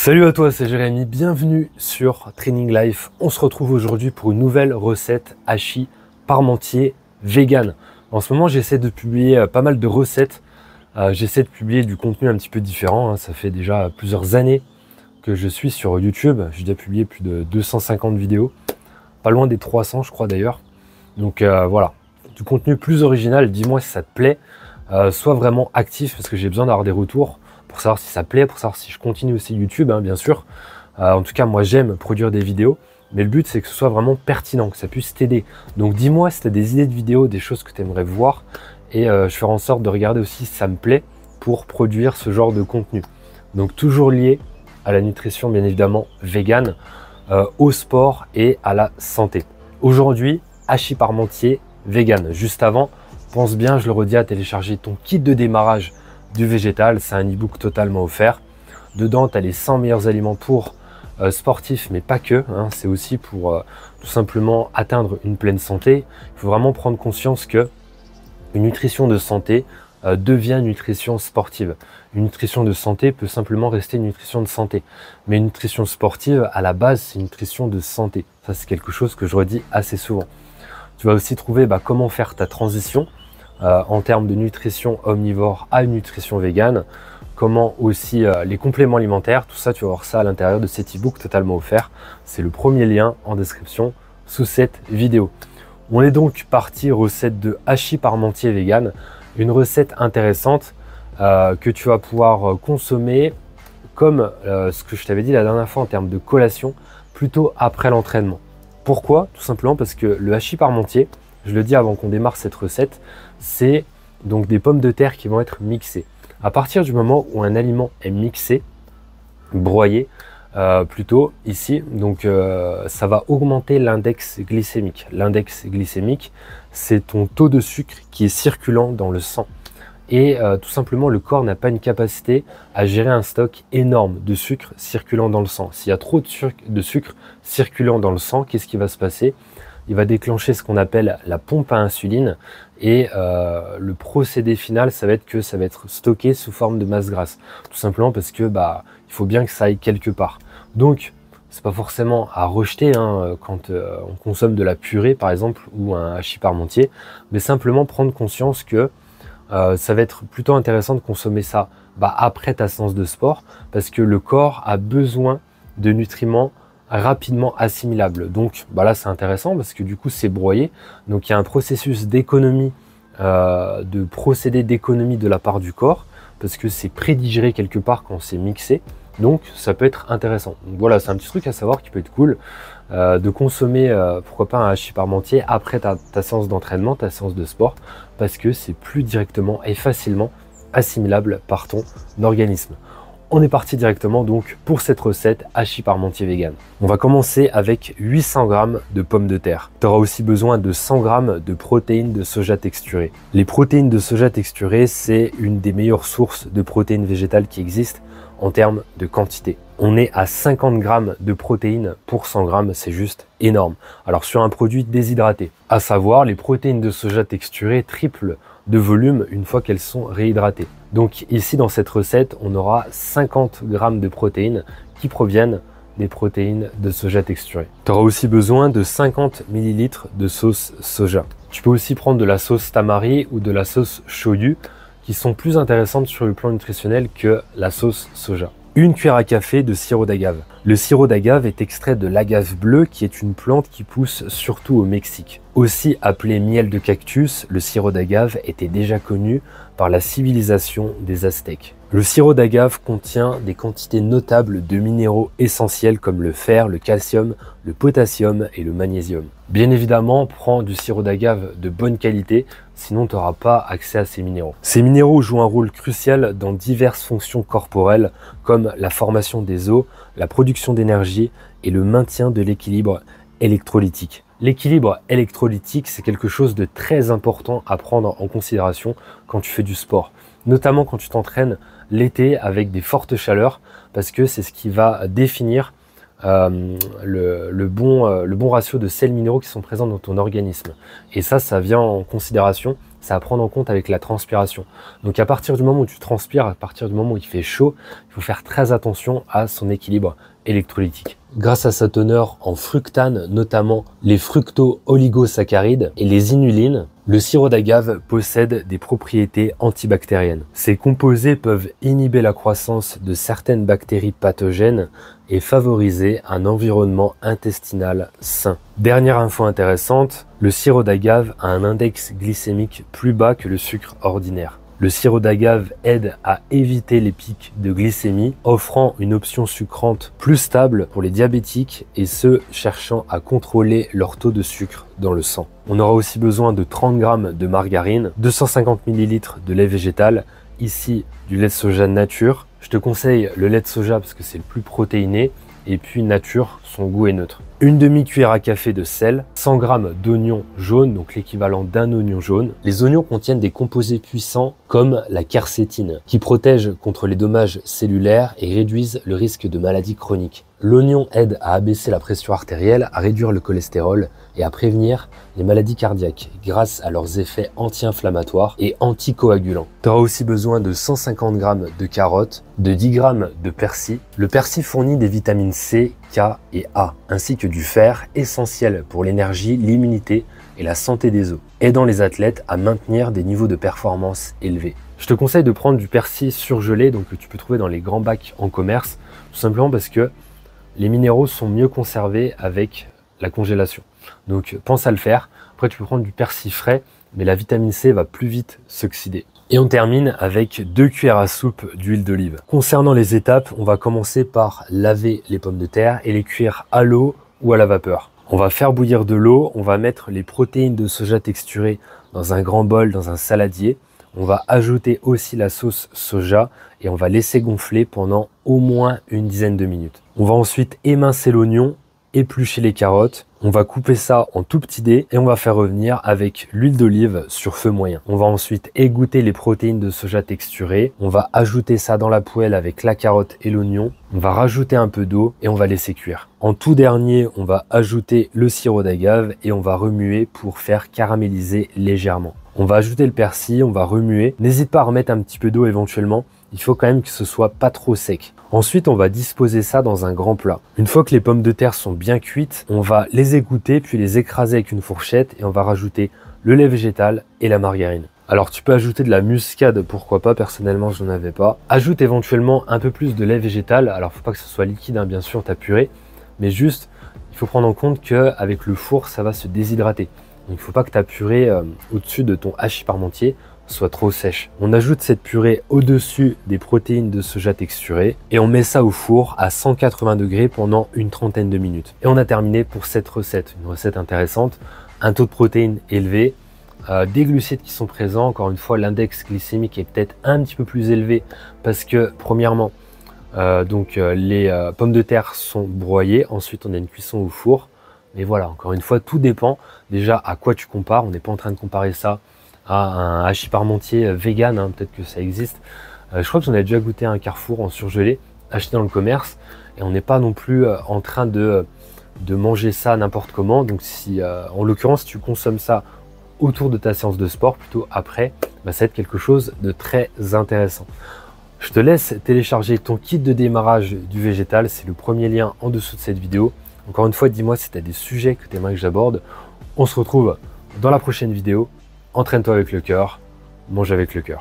Salut à toi, c'est Jérémy, bienvenue sur Training Life. On se retrouve aujourd'hui pour une nouvelle recette hachis parmentier vegan. En ce moment, j'essaie de publier pas mal de recettes. J'essaie de publier du contenu un petit peu différent. Ça fait déjà plusieurs années que je suis sur YouTube. J'ai déjà publié plus de 250 vidéos. Pas loin des 300, je crois d'ailleurs. Donc voilà, du contenu plus original. Dis-moi si ça te plaît. Sois vraiment actif parce que j'ai besoin d'avoir des retours pour savoir si ça plaît, pour savoir si je continue aussi YouTube, hein, bien sûr. En tout cas, moi, j'aime produire des vidéos, mais le but, c'est que ce soit vraiment pertinent, que ça puisse t'aider. Donc, dis-moi si tu as des idées de vidéos, des choses que tu aimerais voir, et je ferai en sorte de regarder aussi si ça me plaît pour produire ce genre de contenu. Donc, toujours lié à la nutrition, bien évidemment, vegan, au sport et à la santé. Aujourd'hui, hachis parmentier vegan. Juste avant, pense bien, je le redis, à télécharger ton kit de démarrage du végétal. C'est un e-book totalement offert. Dedans, tu as les 100 meilleurs aliments pour sportifs, mais pas que. C'est aussi pour tout simplement atteindre une pleine santé. Il faut vraiment prendre conscience que une nutrition de santé devient nutrition sportive. Une nutrition de santé peut simplement rester une nutrition de santé. Mais une nutrition sportive, à la base, c'est une nutrition de santé. Ça, c'est quelque chose que je redis assez souvent. Tu vas aussi trouver comment faire ta transition en termes de nutrition omnivore à une nutrition végane, comment aussi les compléments alimentaires, tout ça, tu vas voir ça à l'intérieur de cet e-book totalement offert. C'est le premier lien en description sous cette vidéo. On est donc parti recette de hachis parmentier vegan, une recette intéressante que tu vas pouvoir consommer comme ce que je t'avais dit la dernière fois en termes de collation, plutôt après l'entraînement. Pourquoi? Tout simplement parce que le hachis parmentier, je le dis avant qu'on démarre cette recette, c'est donc des pommes de terre qui vont être mixées. À partir du moment où un aliment est mixé, broyé plutôt ici, donc ça va augmenter l'index glycémique. L'index glycémique, c'est ton taux de sucre qui est circulant dans le sang. Et tout simplement, le corps n'a pas une capacité à gérer un stock énorme de sucre circulant dans le sang. S'il y a trop de sucre circulant dans le sang, qu'est-ce qui va se passer? Il va déclencher ce qu'on appelle la pompe à insuline et le procédé final, ça va être que ça va être stocké sous forme de masse grasse. Tout simplement parce que il faut bien que ça aille quelque part. Donc, c'est pas forcément à rejeter quand on consomme de la purée, par exemple, ou un hachis parmentier, mais simplement prendre conscience que ça va être plutôt intéressant de consommer ça après ta séance de sport parce que le corps a besoin de nutriments rapidement assimilables. Donc là c'est intéressant parce que du coup c'est broyé. Donc il y a un processus d'économie, de procédé d'économie de la part du corps parce que c'est prédigéré quelque part quand c'est mixé. Donc ça peut être intéressant. Donc voilà, c'est un petit truc à savoir qui peut être cool de consommer pourquoi pas un hachis parmentier après ta séance d'entraînement, ta séance de sport, parce que c'est plus directement et facilement assimilable par ton organisme. On est parti directement donc pour cette recette hachis parmentier vegan. On va commencer avec 800 g de pommes de terre. Tu auras aussi besoin de 100 g de protéines de soja texturées. Les protéines de soja texturées, c'est une des meilleures sources de protéines végétales qui existent en termes de quantité. On est à 50 g de protéines pour 100 g, c'est juste énorme. Alors sur un produit déshydraté, à savoir les protéines de soja texturées triplent de volume une fois qu'elles sont réhydratées. Donc ici dans cette recette, on aura 50 g de protéines qui proviennent des protéines de soja texturées. Tu auras aussi besoin de 50 ml de sauce soja. Tu peux aussi prendre de la sauce tamari ou de la sauce shoyu qui sont plus intéressantes sur le plan nutritionnel que la sauce soja. Une cuillère à café de sirop d'agave. Le sirop d'agave est extrait de l'agave bleue qui est une plante qui pousse surtout au Mexique. Aussi appelé miel de cactus, le sirop d'agave était déjà connu par la civilisation des Aztèques. Le sirop d'agave contient des quantités notables de minéraux essentiels comme le fer, le calcium, le potassium et le magnésium. Bien évidemment, prends du sirop d'agave de bonne qualité, sinon tu n'auras pas accès à ces minéraux. Ces minéraux jouent un rôle crucial dans diverses fonctions corporelles comme la formation des os, la production d'énergie et le maintien de l'équilibre électrolytique. L'équilibre électrolytique, c'est quelque chose de très important à prendre en considération quand tu fais du sport, notamment quand tu t'entraînes l'été avec des fortes chaleurs, parce que c'est ce qui va définir le bon ratio de sels minéraux qui sont présents dans ton organisme. Et ça vient en considération c'est à prendre en compte avec la transpiration. Donc à partir du moment où tu transpires, à partir du moment où il fait chaud, il faut faire très attention à son équilibre électrolytique. Grâce à sa teneur en fructane, notamment les fructo-oligosaccharides et les inulines, le sirop d'agave possède des propriétés antibactériennes. Ces composés peuvent inhiber la croissance de certaines bactéries pathogènes et favoriser un environnement intestinal sain. Dernière info intéressante, le sirop d'agave a un index glycémique plus bas que le sucre ordinaire. Le sirop d'agave aide à éviter les pics de glycémie, offrant une option sucrante plus stable pour les diabétiques et ceux cherchant à contrôler leur taux de sucre dans le sang. On aura aussi besoin de 30 g de margarine, 250 ml de lait végétal, ici du lait de soja nature. Je te conseille le lait de soja parce que c'est le plus protéiné, et puis nature, son goût est neutre. Une demi-cuillère à café de sel, 100 g d'oignons jaunes, donc l'équivalent d'un oignon jaune. Les oignons contiennent des composés puissants comme la quercétine, qui protègent contre les dommages cellulaires et réduisent le risque de maladies chroniques. L'oignon aide à abaisser la pression artérielle, à réduire le cholestérol et à prévenir les maladies cardiaques grâce à leurs effets anti-inflammatoires et anticoagulants. Tu auras aussi besoin de 150 g de carottes, de 10 g de persil. Le persil fournit des vitamines C, K et A, ainsi que du fer essentiel pour l'énergie, l'immunité et la santé des os, aidant les athlètes à maintenir des niveaux de performance élevés. Je te conseille de prendre du persil surgelé, donc que tu peux trouver dans les grands bacs en commerce, tout simplement parce que les minéraux sont mieux conservés avec la congélation. Donc pense à le faire. Après tu peux prendre du persil frais, mais la vitamine C va plus vite s'oxyder. Et on termine avec 2 cuillères à soupe d'huile d'olive. Concernant les étapes, on va commencer par laver les pommes de terre et les cuire à l'eau ou à la vapeur. On va faire bouillir de l'eau, on va mettre les protéines de soja texturées dans un grand bol, dans un saladier. On va ajouter aussi la sauce soja et on va laisser gonfler pendant au moins une dizaine de minutes. On va ensuite émincer l'oignon, éplucher les carottes. On va couper ça en tout petits dés et on va faire revenir avec l'huile d'olive sur feu moyen. On va ensuite égoutter les protéines de soja texturées. On va ajouter ça dans la poêle avec la carotte et l'oignon. On va rajouter un peu d'eau et on va laisser cuire. En tout dernier, on va ajouter le sirop d'agave et on va remuer pour faire caraméliser légèrement. On va ajouter le persil, on va remuer. N'hésite pas à remettre un petit peu d'eau éventuellement. Il faut quand même que ce soit pas trop sec. Ensuite, on va disposer ça dans un grand plat. Une fois que les pommes de terre sont bien cuites, on va les égoutter puis les écraser avec une fourchette et on va rajouter le lait végétal et la margarine. Alors tu peux ajouter de la muscade, pourquoi pas, personnellement je n'en avais pas. Ajoute éventuellement un peu plus de lait végétal, alors faut pas que ce soit liquide hein, bien sûr ta purée, mais juste il faut prendre en compte qu'avec le four ça va se déshydrater. Donc il ne faut pas que ta purée au-dessus de ton hachis parmentier soit trop sèche. On ajoute cette purée au-dessus des protéines de soja texturées et on met ça au four à 180 degrés pendant une trentaine de minutes. Et on a terminé pour cette recette, une recette intéressante, un taux de protéines élevé, des glucides qui sont présents. Encore une fois, l'index glycémique est peut-être un petit peu plus élevé parce que premièrement, les pommes de terre sont broyées, ensuite on a une cuisson au four. Mais voilà, encore une fois, tout dépend déjà à quoi tu compares. On n'est pas en train de comparer ça à un hachis parmentier vegan, hein, peut-être que ça existe. Je crois que j'en ai déjà goûté un Carrefour en surgelé, acheté dans le commerce, et on n'est pas non plus en train de manger ça n'importe comment. Donc si, en l'occurrence, si tu consommes ça autour de ta séance de sport, plutôt après, bah, ça va être quelque chose de très intéressant. Je te laisse télécharger ton kit de démarrage du végétal, c'est le premier lien en dessous de cette vidéo. Encore une fois, dis-moi si tu as des sujets que tu aimerais que j'aborde. On se retrouve dans la prochaine vidéo. Entraîne-toi avec le cœur, mange avec le cœur.